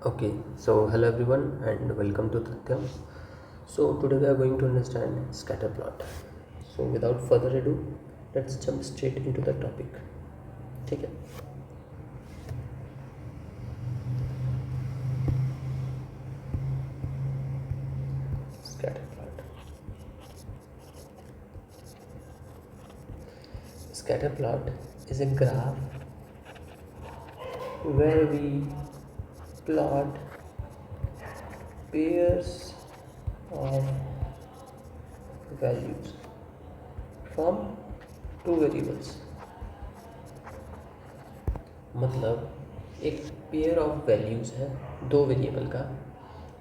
Okay, so hello everyone and welcome to Tathya. So today we are going to understand scatter plot. So without further ado, let's jump straight into the topic. ठीक है. Scatter plot. Scatter plot is a graph where we plot pairs of values from two variables. मतलब एक pair of values है दो variable का.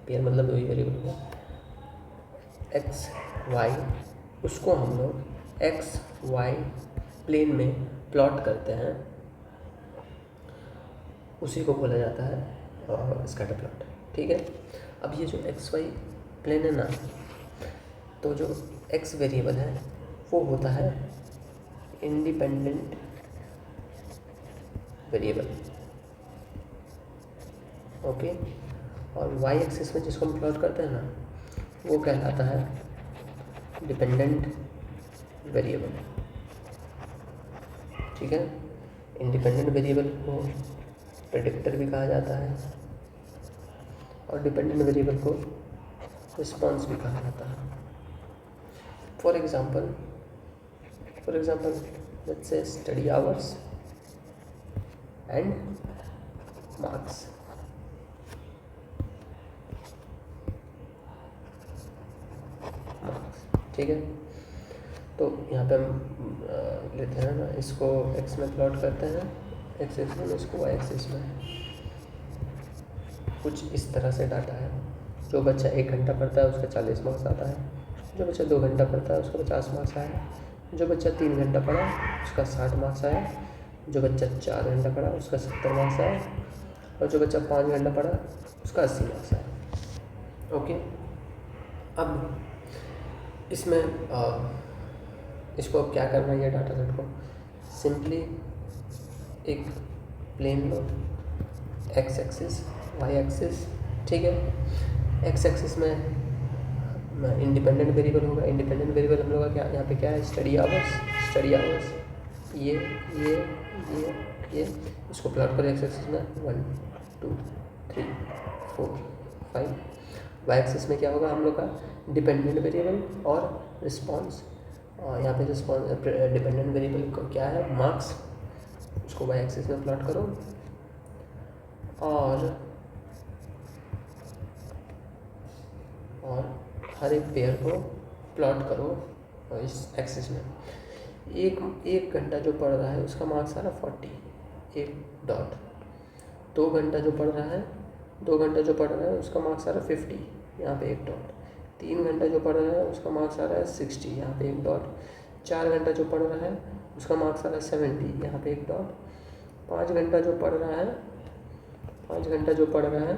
Pair मतलब दो ही variable का एक्स वाई. उसको हम लोग एक्स वाई प्लेन में प्लॉट करते हैं. उसी को बोला जाता है स्कैटर प्लॉट. ठीक है. अब ये जो एक्स वाई प्लेन है ना, तो जो एक्स वेरिएबल है वो होता है इंडिपेंडेंट वेरिएबल. ओके. और वाई एक्सिस में जिसको हम प्लॉट करते हैं ना, वो कहलाता है डिपेंडेंट वेरिएबल. ठीक है. इंडिपेंडेंट वेरिएबल को प्रेडिक्टर भी कहा जाता है और डिपेंडेंट वेरिएबल को रिस्पॉन्स भी कहा जाता है. For example let's say study hours and marks. ठीक है. तो यहाँ पे हम लेते हैं ना, इसको एक्स में प्लॉट करते हैं, एक्स एक्सिस में, इसको वाई एक्सिस में. कुछ इस तरह से डाटा है. जो बच्चा 1 घंटा पढ़ता है उसका 40 मार्क्स आता है. जो बच्चा 2 घंटा पढ़ता है उसका 50 मार्क्स आया. जो बच्चा 3 घंटा पढ़ा उसका 60 मार्क्स आया. जो बच्चा 4 घंटा पढ़ा उसका 70 मार्क्स आया. और जो बच्चा 5 घंटा पढ़ा उसका 80 मार्क्स आया. ओके. अब इसमें इसको अब क्या करना है, ये डाटा सेट को सिंपली एक प्लेन लो, एक्स एक्सिस वाई एक्सिस. ठीक है. एक्स एक्सिस में इंडिपेंडेंट वेरिएबल होगा. इंडिपेंडेंट वेरिएबल हम लोग का क्या यहाँ पे क्या है, स्टडी आवर्स. ये इसको प्लॉट करो एक्स एक्सिस में 1 2 3 4 5. वाई एक्सिस में क्या होगा हम लोग का डिपेंडेंट वेरिएबल और रिस्पॉन्स. यहाँ पे रिस्पॉन्स डिपेंडेंट वेरिएबल को क्या है, मार्क्स. उसको वाई एक्सिस में प्लॉट करो और हर एक पेयर को प्लॉट करो इस एक्सिस में. एक घंटा जो पढ़ रहा है उसका मार्क्स आ रहा 40, एक डॉट. 2 घंटा जो पढ़ रहा है उसका मार्क्स आ रहा 50, यहाँ पे एक डॉट. 3 घंटा जो पढ़ रहा है उसका मार्क्स आ रहा है 60, यहाँ पे एक डॉट. 4 घंटा जो पढ़ रहा है उसका मार्क्स आ रहा है 70, यहाँ पे एक डॉट. 5 घंटा जो पढ़ रहा है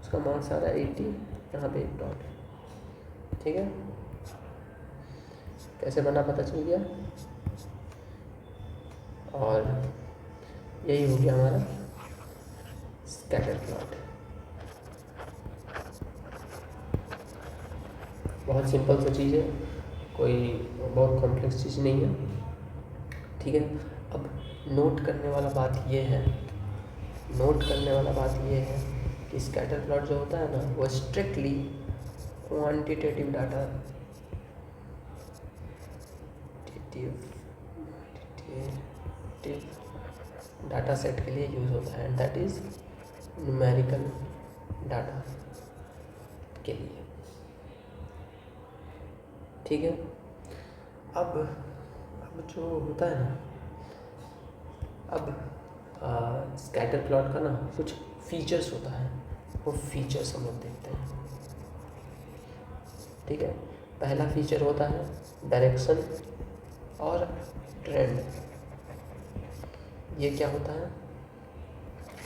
उसका मार्क्स आ रहा है 80, यहाँ पे एक डॉट. ठीक है. कैसे बना पता चल गया. और यही हो गया हमारा स्कैटर प्लॉट. बहुत सिंपल सा चीज़ है, कोई बहुत कॉम्प्लेक्स चीज़ नहीं है. ठीक है. अब नोट करने वाला बात ये है कि स्कैटर प्लॉट जो होता है ना, वो स्ट्रिक्टली क्वांटिटेटिव डाटा सेट के लिए यूज़ होता है. दैट इज़ न्यूमेरिकल डाटा के लिए. ठीक है. अब जो होता है ना, अब स्कैटर प्लॉट का ना कुछ फीचर्स होता है, वो फीचर्स हम लोग देखते हैं. ठीक है. पहला फीचर होता है डायरेक्शन और ट्रेंड. ये क्या होता है,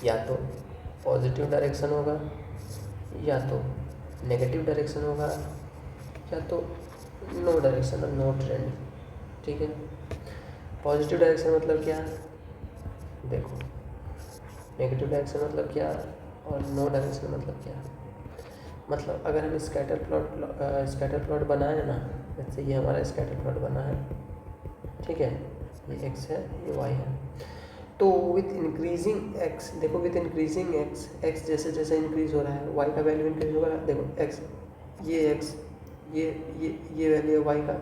या तो पॉजिटिव डायरेक्शन होगा, या तो नेगेटिव डायरेक्शन होगा, या तो नो डायरेक्शन और नो ट्रेंड. ठीक है. पॉजिटिव डायरेक्शन मतलब क्या, देखो. नेगेटिव डायरेक्शन मतलब क्या, और नो डायरेक्शन मतलब क्या है? मतलब अगर हम स्कैटर प्लॉट बनाए ना, जैसे ये हमारा स्कैटर प्लॉट बना है, ठीक है, ये x है, ये y है, तो विथ इंक्रीजिंग x, देखो विथ इंक्रीजिंग x जैसे जैसे इंक्रीज हो रहा है y का वैल्यू इंक्रीज हो रहा है। देखो x, ये वैल्यू है y का,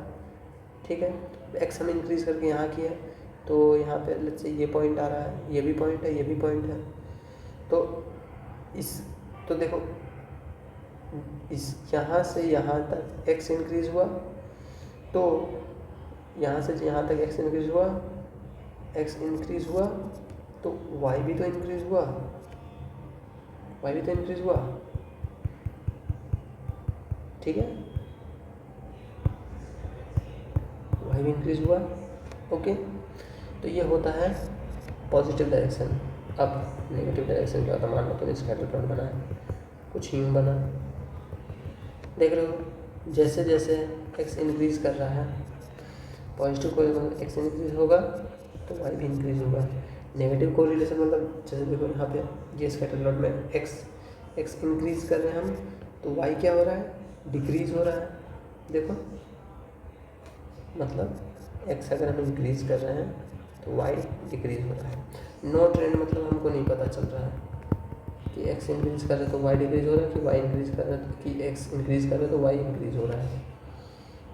ठीक है, x हम इंक्रीज करके यहाँ किया, तो यहाँ पे लेट्स से ये पॉइंट आ रहा है, ये भी पॉइंट है, ये भी पॉइंट है, तो देखो इस यहाँ से यहाँ तक x इंक्रीज हुआ, तो यहाँ से यहाँ तक x इंक्रीज हुआ, तो y भी तो इंक्रीज हुआ, ठीक है, y भी इंक्रीज हुआ। ओके, तो ये होता है पॉजिटिव डायरेक्शन। अब नेगेटिव डायरेक्शन क्या होता है? मान लो तो स्कैटर प्लॉट बना है, कुछ यूँ बना, देख रहे हो जैसे जैसे x इंक्रीज कर रहा है, पॉजिटिव कोरिलेशन x इंक्रीज होगा तो y भी इंक्रीज होगा। नेगेटिव कोरिलेशन मतलब जैसे देखो यहाँ पे ये स्कैटर प्लॉट में x इंक्रीज कर रहे हैं हम, तो y क्या हो रहा है? डिक्रीज हो रहा है। देखो मतलब x अगर हम इंक्रीज कर रहे हैं तो y डिक्रीज हो रहा है। नो ट्रेंड मतलब हमको नहीं पता चल रहा है कि x इंक्रीज कर रहे तो y डिक्रीज हो रहा है, कि y इंक्रीज कर रहे कि x इंक्रीज कर रहे तो y इंक्रीज हो रहा है।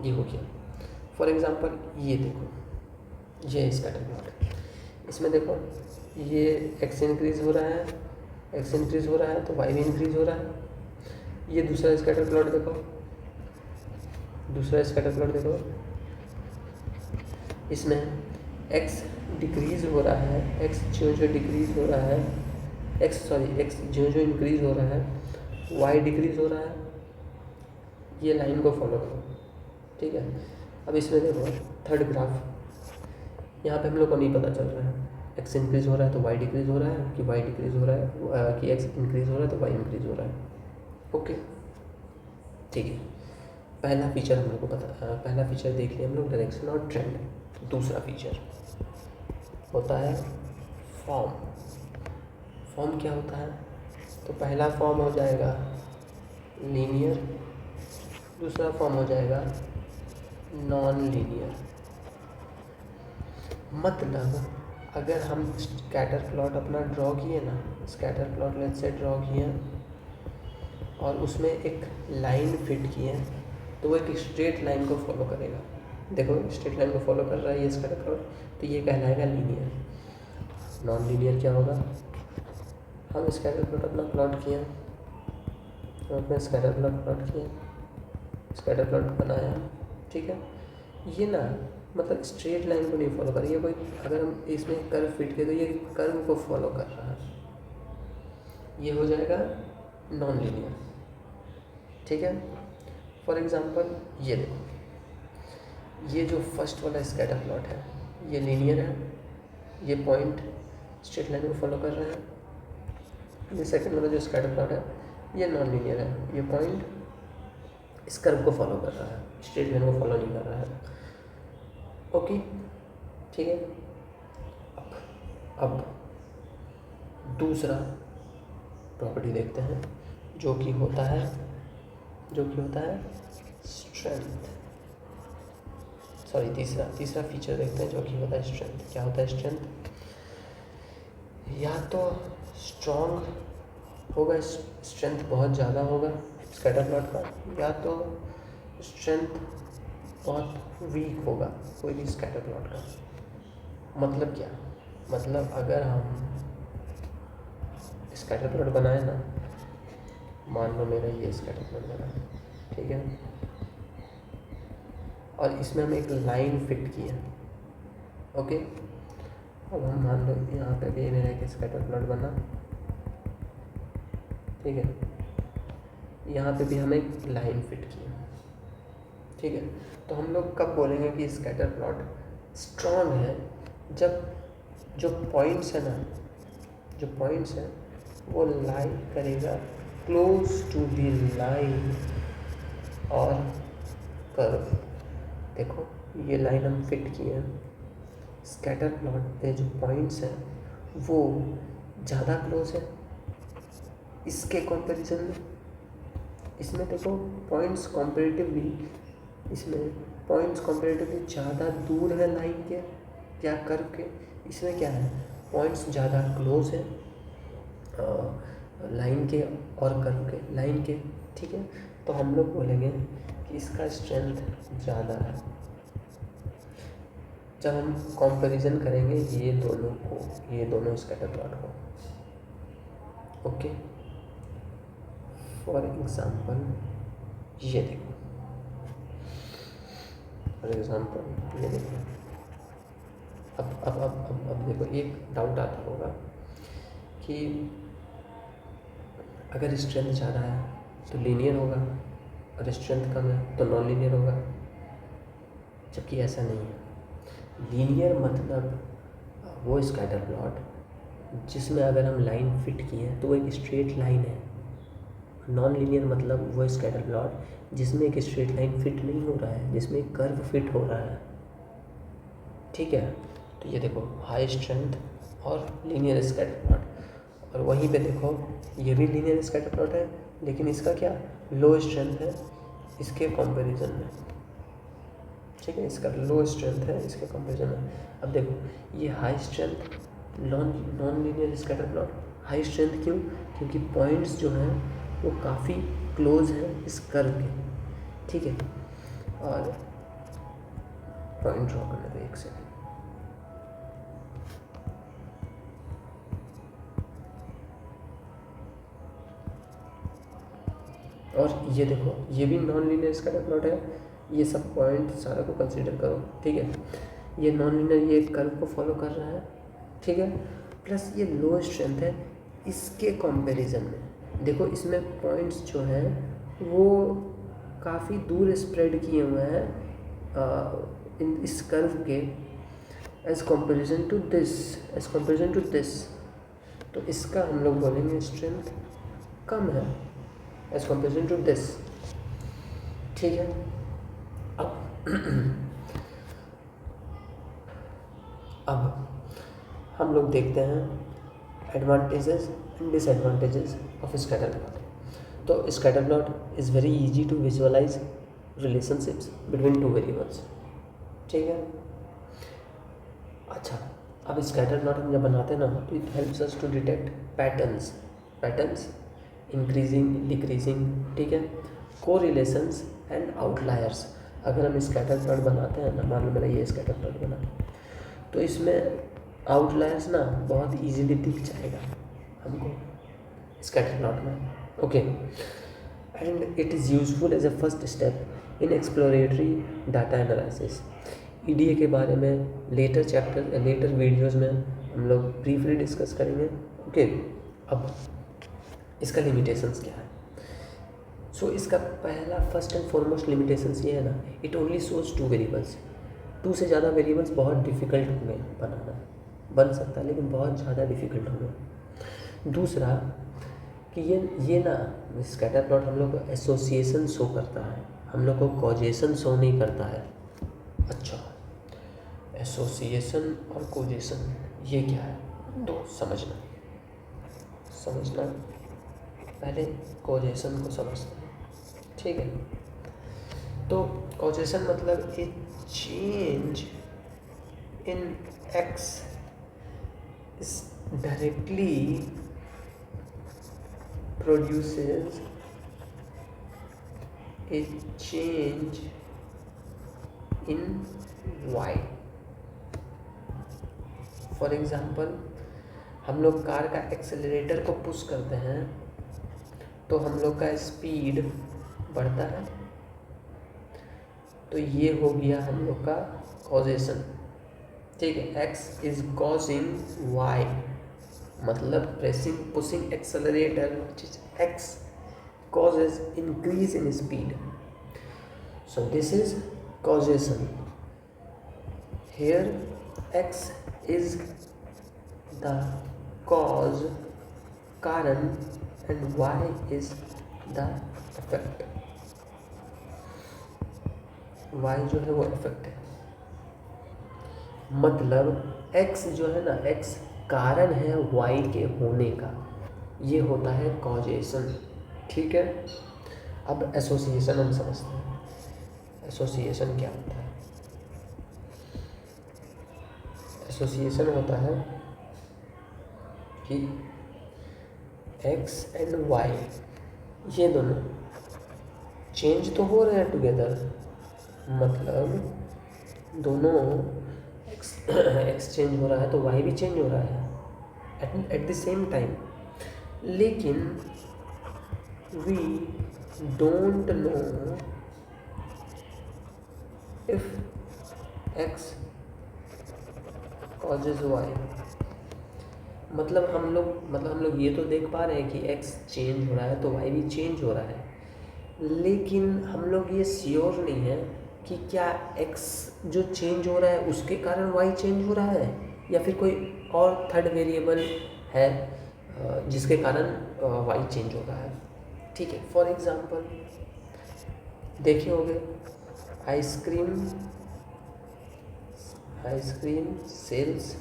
ये हो गया। फॉर एग्जांपल ये देखो, ये स्कैटर प्लॉट, इसमें देखो ये x इंक्रीज हो रहा है, तो y भी इंक्रीज हो रहा है। ये दूसरा स्कैटर प्लॉट देखो, इसमें x डिक्रीज हो रहा है, x जो डिक्रीज हो रहा है, x जो इंक्रीज हो रहा है, y डिक्रीज हो रहा है। ये लाइन को फॉलो करो, ठीक है। अब इसमें देखो थर्ड ग्राफ, यहाँ पे हम लोग को नहीं पता चल रहा है x इंक्रीज हो रहा है तो y डिक्रीज हो रहा है, कि y डिक्रीज हो रहा है, कि x इंक्रीज हो रहा है तो y इंक्रीज हो रहा है। ओके, ठीक है। पहला फीचर हम लोग को पहला फीचर देख लिया हम लोग, डायरेक्शन और ट्रेंड। दूसरा फीचर होता है फॉर्म क्या होता है? तो पहला फॉर्म हो जाएगा लीनियर, दूसरा फॉर्म हो जाएगा नॉन लीनियर। मतलब अगर हम स्कैटर प्लॉट अपना ड्रॉ किए ना, scatter plot let's say draw किए और उसमें एक लाइन फिट किए, तो वो एक स्ट्रेट लाइन को फॉलो करेगा। देखो स्ट्रेट लाइन को फॉलो कर रहा है ये स्कैटर प्लॉट, तो ये कहलाएगा लीनियर। नॉन लीनियर क्या होगा? हम स्कैटर प्लॉट अपना प्लॉट किए, स्कैटर प्लॉट बनाया, ठीक है, ये ना मतलब स्ट्रेट लाइन को नहीं फॉलो कर, ये कोई अगर हम इसमें कर्व फिट किए तो ये कर्व को फॉलो कर रहा है, ये हो जाएगा नॉन लीनियर, ठीक है। फॉर एग्जांपल ये देखो, ये जो फर्स्ट वाला स्कैटर प्लॉट है ये लीनियर है, ये पॉइंट स्ट्रेट लाइन को फॉलो कर रहे हैं। ये सेकंड वाला जो स्कैटर प्लॉट है ये नॉन लीनियर है, ये पॉइंट इस कर्व को फॉलो कर रहा है, स्ट्रेट लाइन को फॉलो नहीं कर रहा है। ओके, ठीक है। अब दूसरा प्रॉपर्टी देखते हैं जो कि होता है स्ट्रेंथ। तीसरा फीचर देखते हैं जो कि होता है स्ट्रेंथ। क्या होता है स्ट्रेंथ? या तो स्ट्रॉन्ग होगा, स्ट्रेंथ बहुत ज़्यादा होगा स्कैटर प्लॉट का, या तो स्ट्रेंथ बहुत वीक होगा कोई भी स्कैटर प्लॉट का। मतलब क्या? मतलब अगर हम स्कैटर प्लॉट बनाए ना, मान लो मेरा ये स्कैटर प्लॉट बना है, ठीक है, और इसमें हम एक लाइन फिट किए, ओके। अब हम मान लो यहाँ पे भी मेरा एक स्कैटर प्लॉट बना, ठीक है, यहाँ पे भी हम एक लाइन फिट किए, ठीक है। तो हम लोग कब बोलेंगे कि स्कैटर प्लॉट स्ट्रॉन्ग है? जब जो पॉइंट्स है वो लाई करेगा क्लोज टू द लाइन और कर्व। देखो ये लाइन हम फिट किए हैं, स्कैटर प्लॉट पे जो पॉइंट्स हैं वो ज़्यादा क्लोज है, इसके कंपैरिजन में इसमें देखो पॉइंट्स कंपैरेटिवली, इसमें पॉइंट्स कंपैरेटिवली ज़्यादा दूर है लाइन के या कर्व के। इसमें क्या है, पॉइंट्स ज़्यादा क्लोज है लाइन के और कर्व के, लाइन के। ठीक है, तो हम लोग बोलेंगे कि इसका स्ट्रेंथ ज़्यादा है जब हम कंपैरिजन करेंगे ये दोनों को, ये दोनों स्कैटर प्लॉट को। ओके, फॉर एग्जांपल ये देखो, फॉर एग्जांपल ये देखो। अब देखो, एक डाउट आता होगा कि अगर स्ट्रेंथ ज़्यादा है तो लीनियर होगा, अगर स्ट्रेंथ कम है तो नॉन लीनियर होगा, जबकि ऐसा नहीं है। लीनियर मतलब वो स्कैटर प्लॉट जिसमें अगर हम लाइन फिट किए हैं तो वो एक स्ट्रेट लाइन है। नॉन लीनियर मतलब वो स्कैटर प्लॉट जिसमें एक स्ट्रेट लाइन फिट नहीं हो रहा है, जिसमें एक कर्व फिट हो रहा है। ठीक है, तो ये देखो हाई स्ट्रेंथ और लीनियर स्कैटर प्लॉट, और वहीं पे देखो ये भी लीनियर स्कैटर प्लॉट है, लेकिन इसका क्या लो स्ट्रेंथ है इसके कंपैरिजन में। ठीक है, इसका लो स्ट्रेंथ है इसके कंपैरिजन में। अब देखो ये high strength non linear scatter plot, high strength क्यों, क्योंकि पॉइंट्स जो हैं वो काफ़ी क्लोज हैं इस कर्व के। ठीक है, और पॉइंट ड्रॉ करने दो एक सेकेंड। और ये देखो ये भी नॉन लीनियर स्कैटर प्लॉट है, ये सब पॉइंट सारा को कंसीडर करो। ठीक है, ये नॉन लीनियर ये कर्व को फॉलो कर रहा है। ठीक है, प्लस ये लो स्ट्रेंथ है इसके कंपैरिजन में। देखो इसमें पॉइंट्स जो हैं वो काफ़ी दूर स्प्रेड किए हुए हैं इन इस कर्व के एज कंपैरिजन टू दिस, तो इसका हम लोग बोलेंगे स्ट्रेंथ कम है एज कंपैरिजन टू दिस। ठीक है, अब हम लोग देखते हैं advantages and disadvantages of scatter plot. तो scatter plot is very easy to visualise relationships between two variables. ठीक है, अच्छा, अब स्कैटर प्लॉट हम जब बनाते हैं ना तो it helps us to detect patterns increasing decreasing. ठीक है, कोरिलेशंस एंड आउटलायर्स। अगर हम स्कैटर प्लॉट बनाते हैं ना, मान लो मेरा ये स्कैटर प्लॉट बना, तो इसमें आउटलायर्स ना बहुत इजीली दिख जाएगा हमको स्कैटर प्लॉट में। Okay, and it is useful as a first step in exploratory data analysis. EDA के बारे में लेटर वीडियोस में हम लोग ब्रीफली डिस्कस करेंगे। ओके, अब इसका लिमिटेशंस क्या है। सो इसका पहला फर्स्ट एंड फॉरमोस्ट लिमिटेशंस ये है ना, इट ओनली शोज 2 वेरिएबल्स। 2 से ज़्यादा वेरिएबल्स बहुत डिफ़िकल्ट होंगे बनाना, बन सकता है लेकिन बहुत ज़्यादा डिफ़िकल्ट होंगे। दूसरा कि ये ना स्कैटर प्लॉट हम लोग को एसोसिएशन शो करता है, हम लोग को कॉजेशन शो नहीं करता है। अच्छा, एसोसिएशन और कॉजेशन ये क्या है, तो समझना पहले कॉजेशन को समझते हैं। ठीक है, तो कॉजेशन मतलब ए change in x is directly produces a change in y। For example हम लोग कार का एक्सेलरेटर को पुश करते हैं तो हम लोग का स्पीड बढ़ता है, तो ये हो गया हम लोग का कॉजेशन। ठीक है, x इज कॉजिंग y, मतलब pushing accelerator which is x causes increase in speed, so this is causation. Here x is the cause कारण and y is the effect, y जो है वो effect है। मतलब x जो है ना, x कारण है y के होने का, ये होता है कॉजेशन। ठीक है, अब एसोसिएशन हम समझते हैं। एसोसिएशन क्या होता है? एसोसिएशन होता है कि एक्स एंड वाई ये दोनों चेंज तो हो रहे हैं टुगेदर, मतलब दोनों एक्स चेंज हो रहा है तो वाई भी चेंज हो रहा है एट द सेम टाइम, लेकिन we don't know if X causes Y. मतलब हम लोग ये तो देख पा रहे हैं कि एक्स चेंज हो रहा है तो वाई भी चेंज हो रहा है, लेकिन हम लोग ये श्योर नहीं है कि क्या एक्स जो चेंज हो रहा है उसके कारण वाई चेंज हो रहा है या फिर कोई और थर्ड वेरिएबल है जिसके कारण वाई चेंज हो रहा है। ठीक है, फॉर एग्जांपल देखे होंगे ice cream sales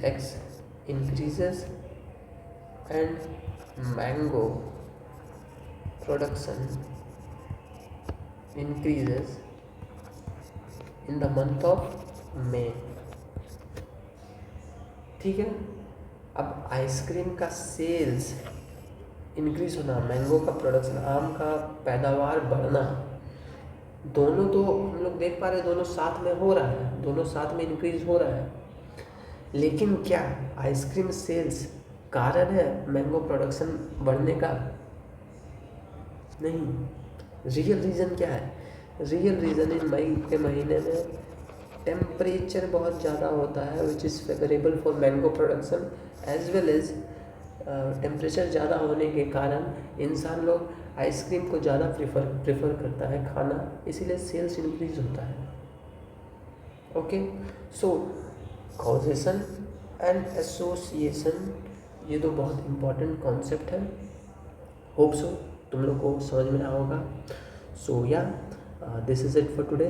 x increases and mango production increases in the month of May। ठीक है, अब आइसक्रीम का सेल्स इंक्रीज होना, मैंगो का प्रोडक्शन, आम का पैदावार बढ़ना, दोनों तो हम लोग देख पा रहे हैं दोनों साथ में हो रहा है, दोनों साथ में इंक्रीज हो रहा है, लेकिन क्या आइसक्रीम सेल्स कारण है मैंगो प्रोडक्शन बढ़ने का? नहीं। रियल रीज़न क्या है? रियल रीज़न इन मई के महीने में टेम्परेचर बहुत ज़्यादा होता है which is favourable for mango production as well as temperature ज़्यादा होने के कारण इंसान लोग आइसक्रीम को ज़्यादा प्रेफर करता है खाना, इसीलिए सेल्स इंक्रीज होता है। Okay, so causation and association ये दो बहुत इम्पॉर्टेंट कॉन्सेप्ट है। होप सो तुम लोग को समझ में आया होगा। So yeah this is it for today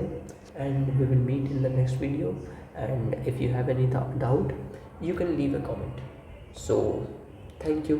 and we will meet in the next video, and if you have any doubt you can leave a comment. So thank you.